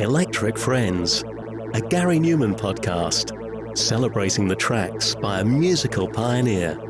Electric Friends, a Gary Numan podcast, celebrating the tracks by a musical pioneer.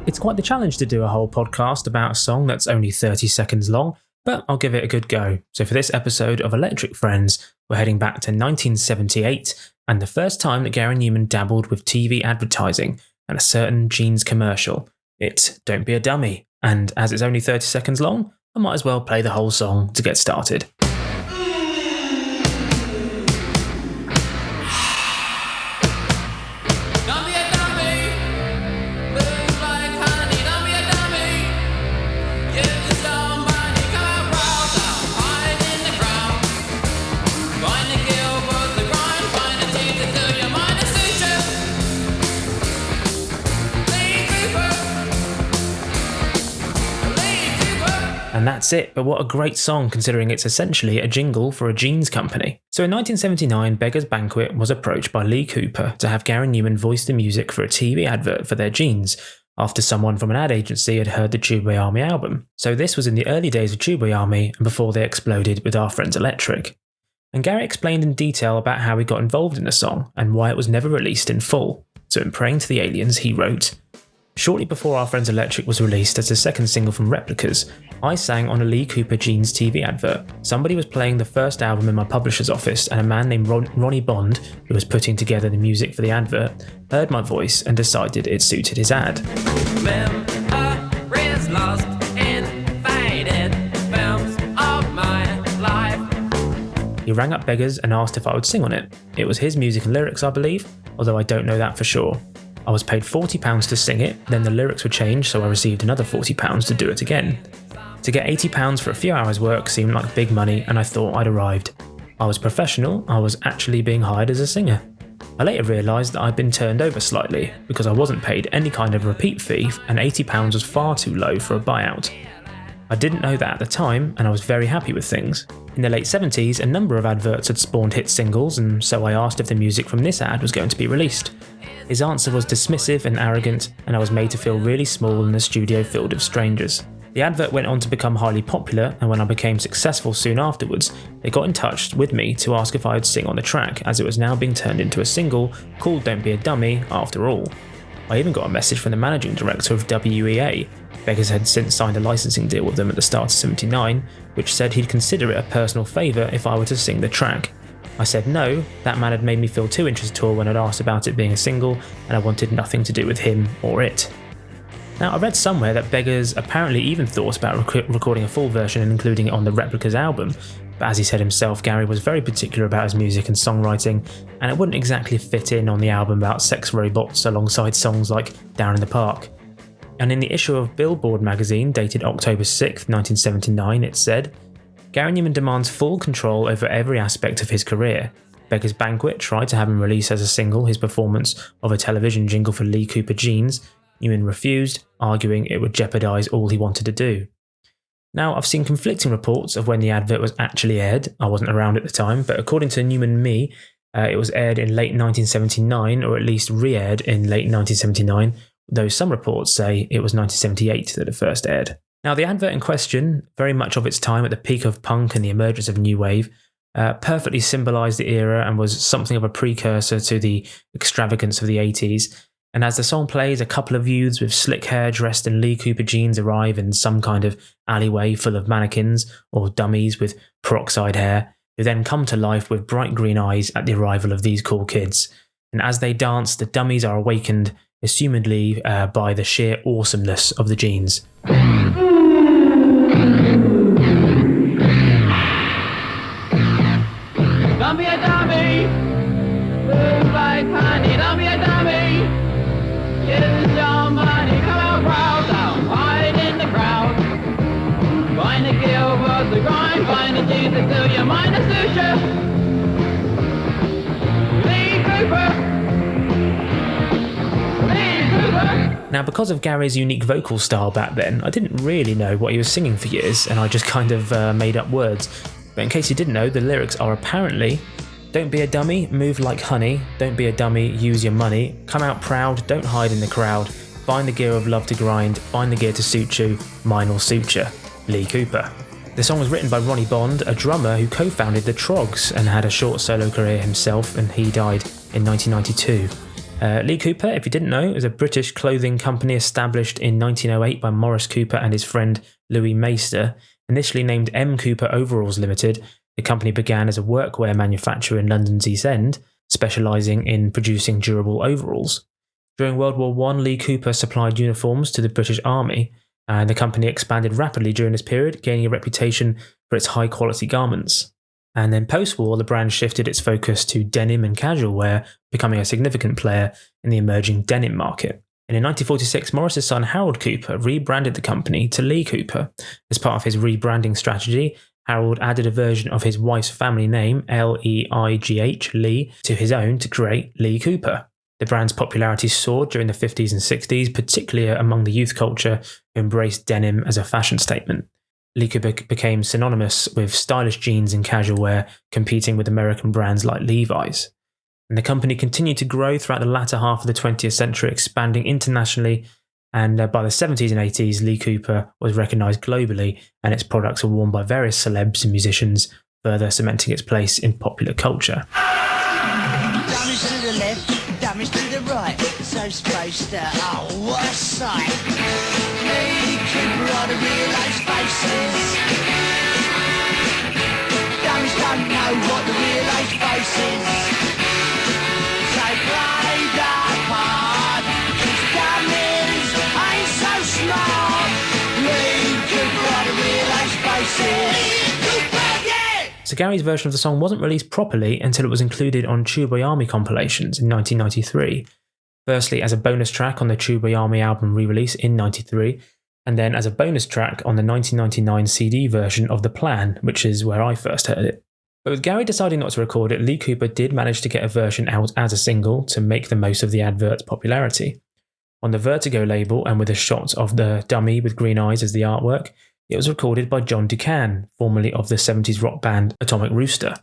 It's quite the challenge to do a whole podcast about a song that's only 30 seconds long, but I'll give it a good go. So for this episode of Electric Friends, we're heading back to 1978 and the first time that Gary Numan dabbled with TV advertising and a certain jeans commercial. It's Don't Be a Dummy, and as it's only 30 seconds long, I might as well play the whole song to get started. And that's it, but what a great song considering it's essentially a jingle for a jeans company. So in 1979, Beggar's Banquet was approached by Lee Cooper to have Gary Numan voice the music for a TV advert for their jeans, after someone from an ad agency had heard the Tubeway Army album. So this was in the early days of Tubeway Army and before they exploded with Our Friends Electric. And Gary explained in detail about how he got involved in the song and why it was never released in full. So in Praying to the Aliens, he wrote, "Shortly before Our Friends Electric was released as the second single from Replicas, I sang on a Lee Cooper jeans TV advert. Somebody was playing the first album in my publisher's office and a man named Ronnie Bond, who was putting together the music for the advert, heard my voice and decided it suited his ad." Memories lost in faded films of my life. He rang up Beggars and asked if I would sing on it. It was his music and lyrics, I believe, although I don't know that for sure. I was paid £40 to sing it, then the lyrics were changed, so I received another £40 to do it again. To get £80 for a few hours work seemed like big money, and I thought I'd arrived. I was professional, I was actually being hired as a singer. I later realised that I'd been turned over slightly, because I wasn't paid any kind of repeat fee, and £80 was far too low for a buyout. I didn't know that at the time, and I was very happy with things. In the late 70s, a number of adverts had spawned hit singles, and so I asked if the music from this ad was going to be released. His answer was dismissive and arrogant, and I was made to feel really small in a studio filled with strangers. The advert went on to become highly popular, and when I became successful soon afterwards, they got in touch with me to ask if I would sing on the track, as it was now being turned into a single called Don't Be a Dummy after all. I even got a message from the managing director of WEA. Beggars had since signed a licensing deal with them at the start of '79, which said he'd consider it a personal favour if I were to sing the track. I said no, that man had made me feel too interested at all when I'd asked about it being a single, and I wanted nothing to do with him or it. Now, I read somewhere that Beggars apparently even thought about recording a full version and including it on the Replicas album, but as he said himself, Gary was very particular about his music and songwriting, and it wouldn't exactly fit in on the album about sex robots alongside songs like Down in the Park. And in the issue of Billboard magazine dated October 6, 1979, it said, "Gary Numan demands full control over every aspect of his career. Beggar's Banquet tried to have him release as a single his performance of a television jingle for Lee Cooper jeans. Numan refused, arguing it would jeopardise all he wanted to do." Now, I've seen conflicting reports of when the advert was actually aired. I wasn't around at the time, but according to Numan Me, it was aired in late 1979, or at least re-aired in late 1979, though some reports say it was 1978 that it first aired. Now, the advert in question, very much of its time at the peak of punk and the emergence of new wave, perfectly symbolised the era and was something of a precursor to the extravagance of the 80s. And as the song plays, a couple of youths with slick hair dressed in Lee Cooper jeans arrive in some kind of alleyway full of mannequins or dummies with peroxide hair, who then come to life with bright green eyes at the arrival of these cool kids. And as they dance, the dummies are awakened, assumedly by the sheer awesomeness of the jeans. Don't be a dummy, move like honey, don't be a dummy. Use your money, come out proud, down, hide in the crowd. Find the gill for the grind, find the Jesus till your mind is suture. Lee Cooper. Now, because of Gary's unique vocal style back then, I didn't really know what he was singing for years, and I just kind of made up words. But in case you didn't know, the lyrics are apparently: don't be a dummy, move like honey, don't be a dummy, use your money, come out proud, don't hide in the crowd, find the gear of love to grind, find the gear to suit you, mine will suit you. Lee Cooper. The song was written by Ronnie Bond, a drummer who co-founded the Trogs and had a short solo career himself, and he died in 1992. Lee Cooper, if you didn't know, is a British clothing company established in 1908 by Morris Cooper and his friend Louis Maister. Initially named M. Cooper Overalls Limited, the company began as a workwear manufacturer in London's East End, specialising in producing durable overalls. During World War I, Lee Cooper supplied uniforms to the British Army, and the company expanded rapidly during this period, gaining a reputation for its high-quality garments. And then post-war, the brand shifted its focus to denim and casual wear, becoming a significant player in the emerging denim market. And in 1946, Morris's son Harold Cooper rebranded the company to Lee Cooper. As part of his rebranding strategy, Harold added a version of his wife's family name, Leigh, Lee, to his own to create Lee Cooper. The brand's popularity soared during the 50s and 60s, particularly among the youth culture who embraced denim as a fashion statement. Lee Cooper became synonymous with stylish jeans and casual wear, competing with American brands like Levi's. And the company continued to grow throughout the latter half of the 20th century, expanding internationally, and by the 70s and 80s, Lee Cooper was recognised globally, and its products were worn by various celebs and musicians, further cementing its place in popular culture. Dummies to the left, dummies to the right, so spaced out, oh what a sight. Lee Cooper on the real life faces. Dummies don't know what the real life face is. So play that part, 'cause dummies ain't so smart. Lee Cooper on the real life faces. Lee Cooper, yeah! So Gary's version of the song wasn't released properly until it was included on Tubeway Army compilations in 1993. Firstly as a bonus track on the Tubeway Army album re-release in 93, and then as a bonus track on the 1999 CD version of The Plan, which is where I first heard it. But with Gary deciding not to record it, Lee Cooper did manage to get a version out as a single to make the most of the Advert's popularity. On the Vertigo label, and with a shot of the dummy with green eyes as the artwork, it was recorded by John Du Cann, formerly of the 70s rock band Atomic Rooster.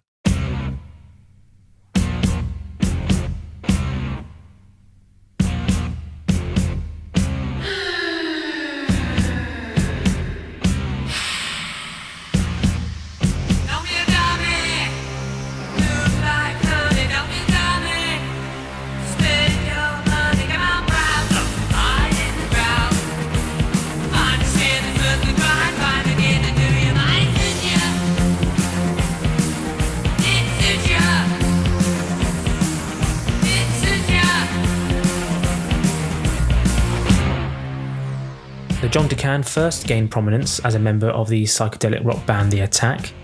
John Du Cann first gained prominence as a member of the psychedelic rock band The Attack,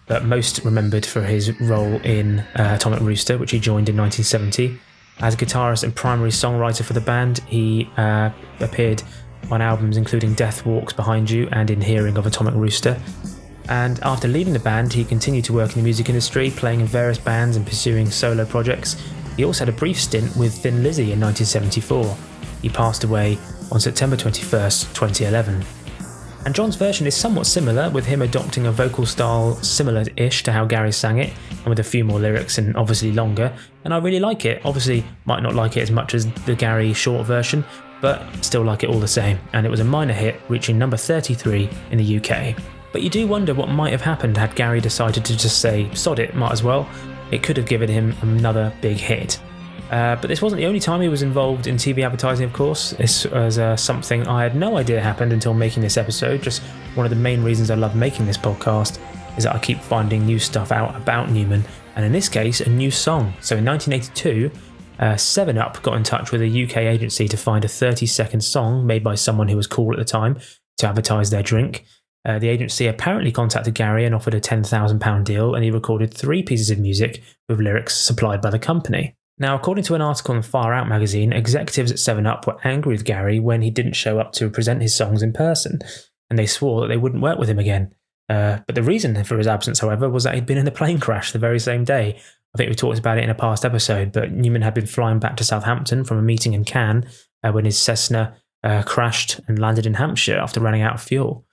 but most remembered for his role in Atomic Rooster, which he joined in 1970. As guitarist and primary songwriter for the band, he appeared on albums including Death Walks Behind You and In Hearing of Atomic Rooster. And after leaving the band, he continued to work in the music industry, playing in various bands and pursuing solo projects. He also had a brief stint with Thin Lizzy in 1974. He passed away on September 21st, 2011. And John's version is somewhat similar, with him adopting a vocal style similar-ish to how Gary sang it, and with a few more lyrics and obviously longer, and I really like it. Obviously might not like it as much as the Gary short version, but still like it all the same, and it was a minor hit, reaching number 33 in the UK. But you do wonder what might have happened had Gary decided to just say, sod it, might as well. It could have given him another big hit. But this wasn't the only time he was involved in TV advertising, of course. This was something I had no idea happened until making this episode. Just one of the main reasons I love making this podcast is that I keep finding new stuff out about Numan, and in this case, a new song. So in 1982, 7up got in touch with a UK agency to find a 30-second song made by someone who was cool at the time to advertise their drink. The agency apparently contacted Gary and offered a £10,000 deal, and he recorded 3 pieces of music with lyrics supplied by the company. Now, according to an article in Far Out magazine, executives at 7up were angry with Gary when he didn't show up to present his songs in person, and they swore that they wouldn't work with him again. But the reason for his absence, however, was that he'd been in a plane crash the very same day. I think we talked about it in a past episode, but Numan had been flying back to Southampton from a meeting in Cannes when his Cessna crashed and landed in Hampshire after running out of fuel.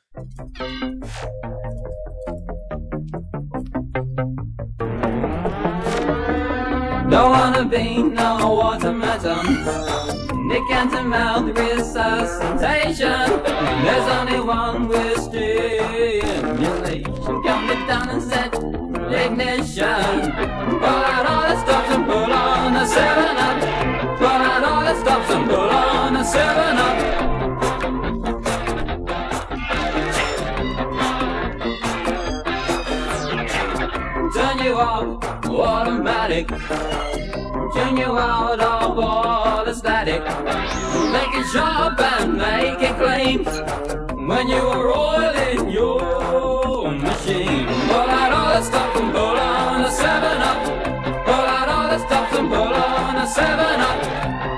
Don't wanna be no watermelon. Nick and to mouth resuscitation. There's only one with stimulation. Count it down and set ignition. Pull out all the stops and pull on the 7-Up. Pull out all the stops and pull on the 7-Up. Turn you off, automatic. Turn you out of all the static. Make it sharp and make it clean. When you are oiling your machine. Pull out all the stops and pull on the 7-Up. Pull out all the stops and pull on the 7-Up.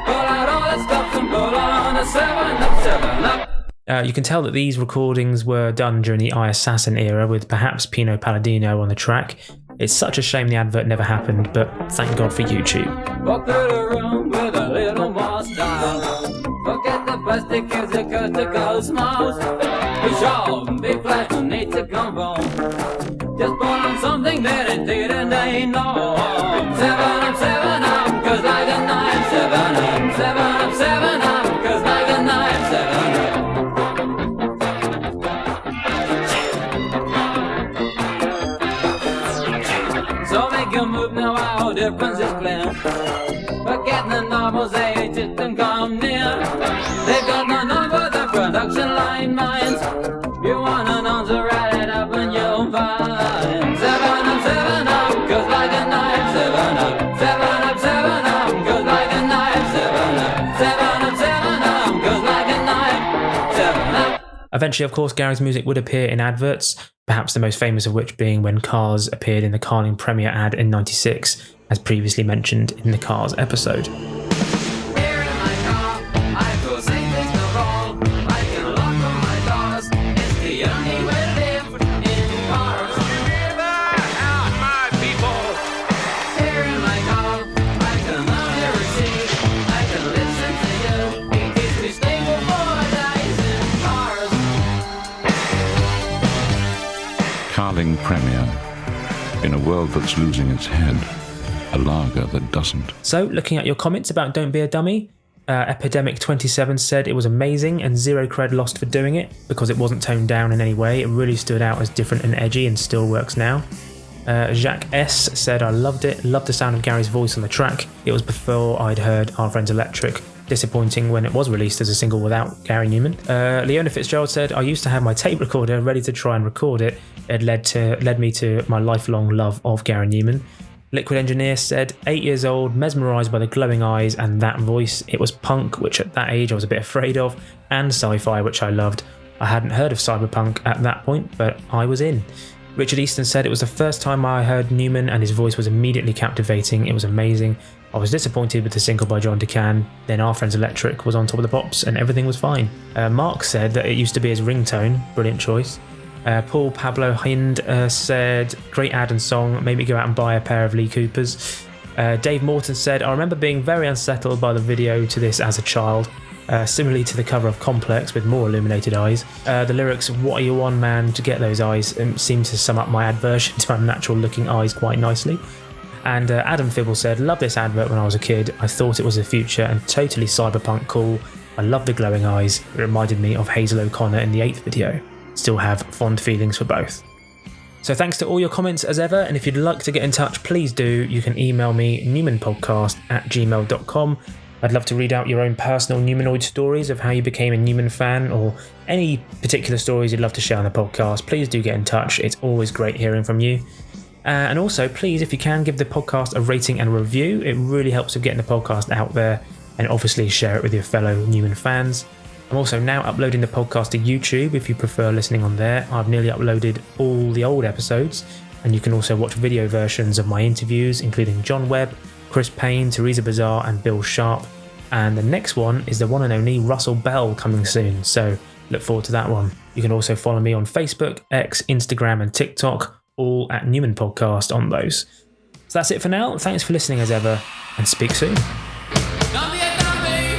Pull out all the stops and pull on the 7-Up, 7-Up. You can tell that these recordings were done during the iAssassin era with perhaps Pino Palladino on the track. It's such a shame the advert never happened, but thank God for YouTube. Walk through the room with a little more style. Forget the plastic kids and critical smiles. Be sharp, be flat, no need to conform. Just put on something that it didn't they know. 7-Up, 7-Up, cause like a knife. 7-Up, 7-Up, 7-Up, cause like a knife. 7-Up. So make a move now, our difference is clear. Forget the novels, they just and come near. They've got no number, the production line minds. You want an answer, write it up and you'll find. 7-Up, 7-Up, goes like a knife. 7-Up, 7-Up, 7-Up, goes like a knife. 7-Up, 7-Up, 7-Up, goes like a knife. 7-Up. Eventually, of course, Gary's music would appear in adverts, perhaps the most famous of which being when Cars appeared in the Carling Premier ad in '96, as previously mentioned in the Cars episode. Here in my car, I feel safe as the roll. I can lock all my doors. It's the only way to live in cars. Out, my people. Here in my car, I can love your receipt. I can listen to you. It keeps me stable for days in cars. Carling Premier. In a world that's losing its head, a lager that doesn't. So, looking at your comments about Don't Be a Dummy, Epidemic27 said it was amazing and zero cred lost for doing it because it wasn't toned down in any way. It really stood out as different and edgy and still works now. Jacques S said, I loved it, loved the sound of Gary's voice on the track. It was before I'd heard Our Friends Electric. Disappointing when it was released as a single without Gary Numan. Leona Fitzgerald said, I used to have my tape recorder ready to try and record it. It led me to my lifelong love of Gary Numan. Liquid Engineer said, 8 years old, mesmerised by the glowing eyes and that voice. It was punk, which at that age I was a bit afraid of, and sci-fi, which I loved. I hadn't heard of cyberpunk at that point, but I was in. Richard Easton said it was the first time I heard Numan and his voice was immediately captivating. It was amazing. I was disappointed with the single by John Du Cann. Then Our Friends Electric was on top of the pops and everything was fine. Mark said that it used to be his ringtone. Brilliant choice. Paul Pablo Hind said, great ad and song, made me go out and buy a pair of Lee Coopers. Dave Morton said, I remember being very unsettled by the video to this as a child, similarly to the cover of Complex with more illuminated eyes. The lyrics, what are you on man to get those eyes, seem to sum up my aversion to unnatural looking eyes quite nicely. And Adam Fibble said, love this advert when I was a kid. I thought it was the future and totally cyberpunk cool. I love the glowing eyes. It reminded me of Hazel O'Connor in the 8th video. Still have fond feelings for both. So thanks to all your comments as ever, and if you'd like to get in touch, please do. You can email me newmanpodcast@gmail.com. I'd love to read out your own personal Numanoid stories of how you became a Numan fan, or any particular stories you'd love to share on the podcast. Please do get in touch. It's always great hearing from you. And also, please, if you can, give the podcast a rating and a review. It really helps with getting the podcast out there, and obviously share it with your fellow Numan fans. I'm also now uploading the podcast to YouTube if you prefer listening on there. I've nearly uploaded all the old episodes, and you can also watch video versions of my interviews, including John Webb, Chris Payne, Teresa Bazar, and Bill Sharp. And the next one is the one and only Russell Bell coming soon, so look forward to that one. You can also follow me on Facebook, X, Instagram, and TikTok, all at Numan Podcast on those. So that's it for now. Thanks for listening as ever, and speak soon. Don't be a dummy,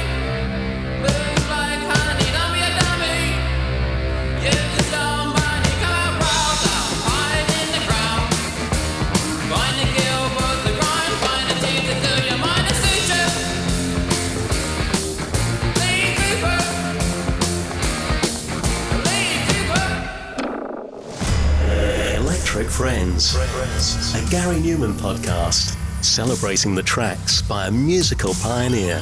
live like honey. Electric Friends, a Gary Numan podcast celebrating the tracks by a musical pioneer.